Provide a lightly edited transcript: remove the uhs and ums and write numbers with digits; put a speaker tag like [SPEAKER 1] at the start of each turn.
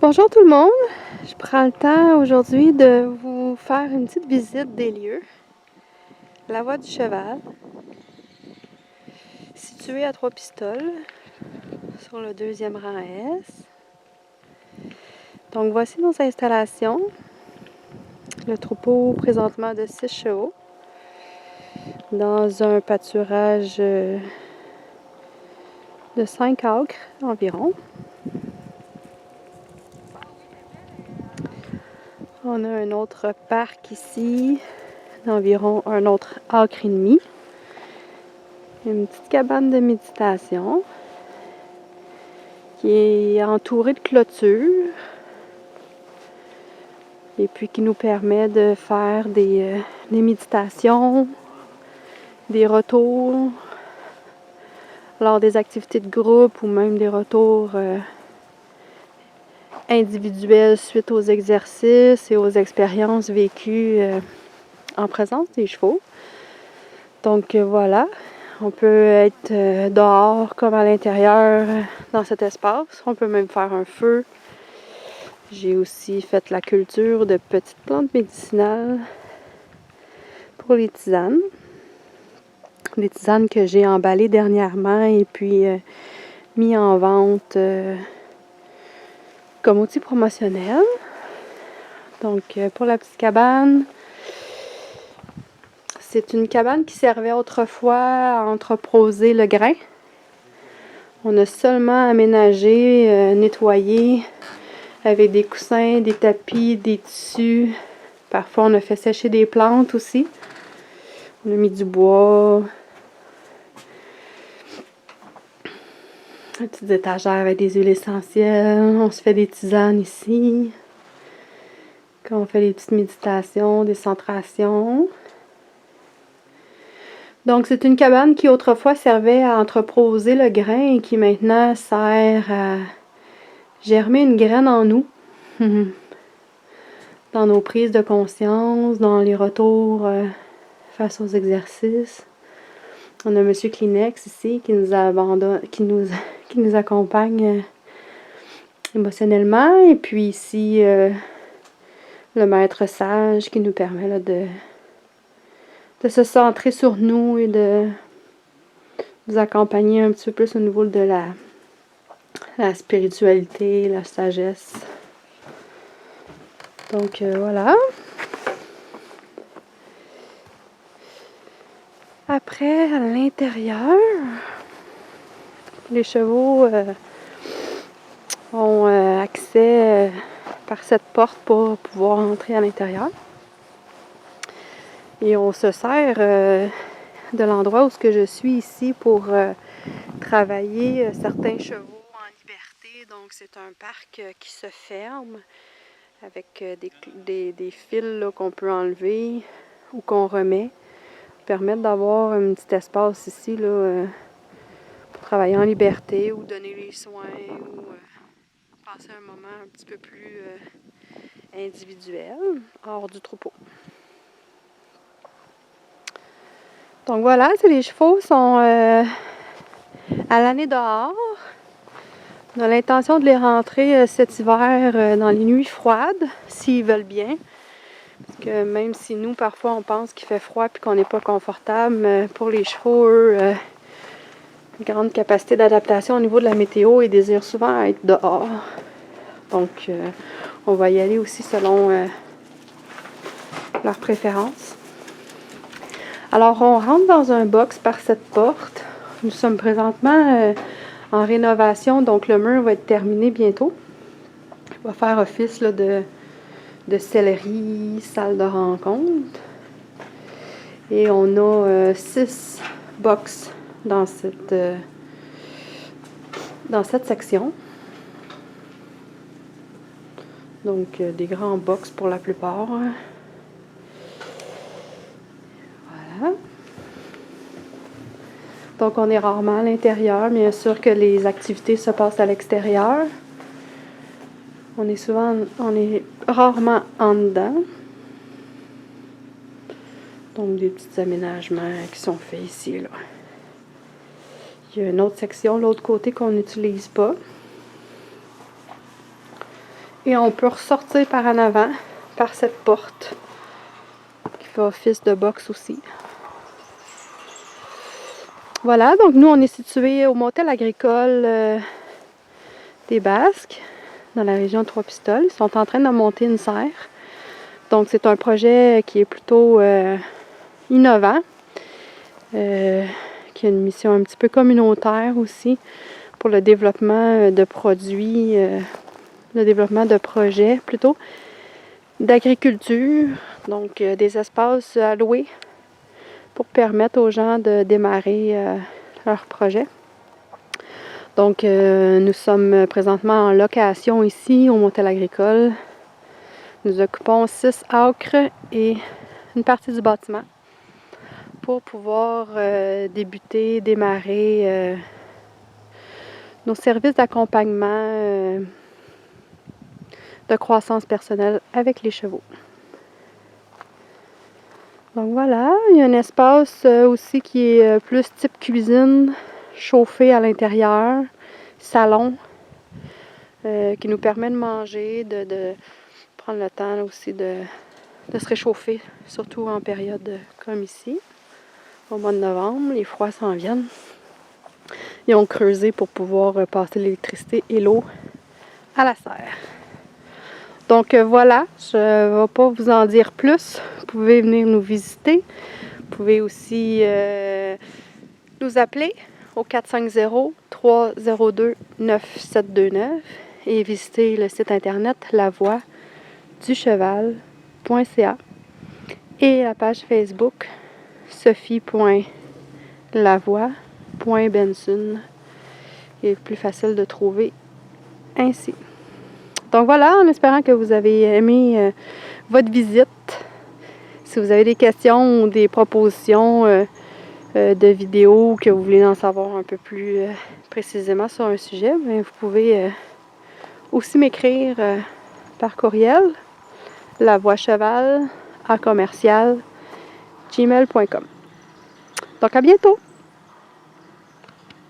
[SPEAKER 1] Bonjour tout le monde, je prends le temps aujourd'hui de vous faire une petite visite des lieux. La Voie du Cheval, située à Trois-Pistoles, sur le 2e rang S. Donc voici nos installations. Le troupeau présentement de 6 chevaux dans un pâturage de 5 acres environ. On a un autre parc ici d'environ un autre acre et demi. Une petite cabane de méditation qui est entourée de clôtures et puis qui nous permet de faire des méditations, des retours lors des activités de groupe ou même des retours individuels suite aux exercices et aux expériences vécues en présence des chevaux. Donc voilà, on peut être dehors comme à l'intérieur dans cet espace. On peut même faire un feu. J'ai aussi fait la culture de petites plantes médicinales pour les tisanes. Des tisanes que j'ai emballées dernièrement et puis mis en vente comme outil promotionnel. Donc pour la petite cabane, c'est une cabane qui servait autrefois à entreposer le grain. On a seulement aménagé, nettoyé avec des coussins, des tapis, des tissus. Parfois on a fait sécher des plantes aussi. On a mis du bois. Des petites étagères avec des huiles essentielles. On se fait des tisanes ici. Quand on fait des petites méditations, des centrations. Donc, c'est une cabane qui autrefois servait à entreposer le grain et qui maintenant sert à germer une graine en nous. Dans nos prises de conscience, dans les retours face aux exercices. On a M. Kleenex ici qui nous accompagne émotionnellement. Et puis ici, le maître sage qui nous permet là, de se centrer sur nous et de nous accompagner un petit peu plus au niveau de la spiritualité, la sagesse. Donc voilà. Après, à l'intérieur, les chevaux ont accès par cette porte pour pouvoir entrer à l'intérieur. Et on se sert de l'endroit où je suis ici pour travailler certains chevaux en liberté. Donc c'est un parc qui se ferme avec des fils qu'on peut enlever ou qu'on remet. Permettre d'avoir un petit espace ici là, pour travailler en liberté ou donner les soins ou passer un moment un petit peu plus individuel hors du troupeau. Donc voilà, les chevaux sont à l'année dehors. On a l'intention de les rentrer cet hiver dans les nuits froides, s'ils veulent bien. Parce que même si nous, parfois, on pense qu'il fait froid et qu'on n'est pas confortable, pour les chevaux, eux, une grande capacité d'adaptation au niveau de la météo et désirent souvent être dehors. Donc, on va y aller aussi selon leurs préférences. Alors, on rentre dans un box par cette porte. Nous sommes présentement en rénovation, donc le mur va être terminé bientôt. Il va faire office là, de sellerie, salle de rencontre. Et on a 6 box dans cette section. Donc, des grands box pour la plupart. Voilà. Donc, on est rarement à l'intérieur. Bien sûr que les activités se passent à l'extérieur. On est rarement en dedans. Donc, des petits aménagements qui sont faits ici, là. Il y a une autre section, l'autre côté, qu'on n'utilise pas. Et on peut ressortir par en avant, par cette porte, qui fait office de box aussi. Voilà, donc nous on est situé au motel agricole des Basques, dans la région de Trois-Pistoles. Ils sont en train de monter une serre. Donc c'est un projet qui est plutôt innovant, qui a une mission un petit peu communautaire aussi pour le développement de produits, le développement de projets plutôt, d'agriculture, donc des espaces alloués pour permettre aux gens de démarrer leur projet. Donc nous sommes présentement en location ici au motel agricole. Nous occupons 6 acres et une partie du bâtiment pour pouvoir démarrer nos services d'accompagnement de croissance personnelle avec les chevaux. Donc voilà, il y a un espace aussi qui est plus type cuisine, chauffé à l'intérieur, salon, qui nous permet de manger, de prendre le temps aussi de se réchauffer, surtout en période comme ici, au mois de novembre, les froids s'en viennent. Ils ont creusé pour pouvoir passer l'électricité et l'eau à la serre. Donc voilà, je ne vais pas vous en dire plus. Vous pouvez venir nous visiter. Vous pouvez aussi nous appeler au 450-302-9729 et visiter le site internet lavoieducheval.ca et la page Facebook sophie.lavoie.benson, qui est plus facile de trouver ainsi. Donc voilà, en espérant que vous avez aimé votre visite. Si vous avez des questions ou des propositions de vidéos, que vous voulez en savoir un peu plus précisément sur un sujet, bien, vous pouvez aussi m'écrire par courriel lavoiecheval@gmail.com. Donc à bientôt!